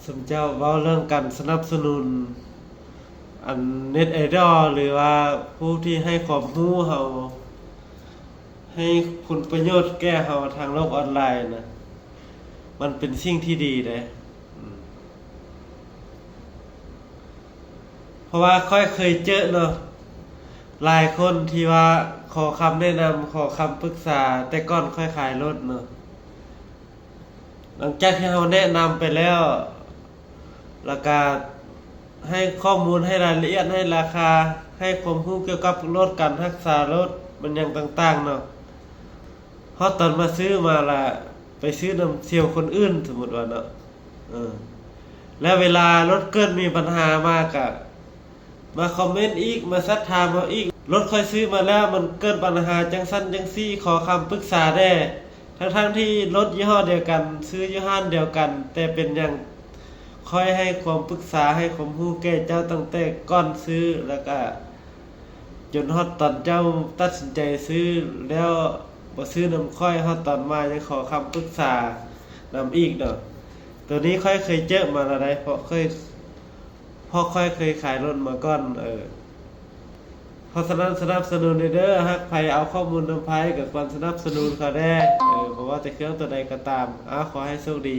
สมเจ้าเว้าเรื่องการสนับสนุนอันเน็ตไอดอลหรือว่าผู้ที่ให้ความรู้เฮาให้คุณประโยชน์แก่เฮาทางโลกออนไลน์นะมันเป็นสิ่งที่ดีเด้เพราะว่าค่อยเคยเจอเนาะหลายคนที่ว่าขอคำแนะนำขอคำปรึกษาแต่ก่อนค่อยขายรถเนาะหลังจากที่เราแนะนำไปแล้วแล้วก็ให้ข้อมูลให้รายละเอียดให้ราคาให้ความรู้เกี่ยวกับรถการรักษารถมันยังต่างๆเนาะเพราะตอนมาซื้อมาละไปซื้อนำเสี่ยวคนอื่นสมมุติว่าเนาะแล้วเวลารถเกิดมีปัญหามากอะมาคอมเมนต์อีกมาซักถามเอาอีกรถค่อยซื้อมาแล้วมันเกิดปัญหาจังซั่นจังซี่ขอคำปรึกษาได้ทั้งที่รถยี่ห้อเดียวกันซื้อยี่ห้อเดียวกันแต่เป็นหยังค่อยให้ความปรึกษาให้ความรู้แก่เจ้าตั้งแต่ก่อนซื้อแล้วก็จนฮอดตอนเจ้าตัดสินใจซื้อแล้วบ่ซื้อนำค่อยฮอดตอนมายังขอคำปรึกษานำอีกเนาะตัวนี้ค่อยเคยเจอมาแล้วได้เพราะค่อยเคยขายรถมาก่อนเพราะฉะนั้นสนับสนุนเด้อฮักไผเอาข้อมูลนำไผกับควรสนับสนุนเขาแด้เพราะว่าจะเครื่องตัวใดก็ตามขอให้โชคดี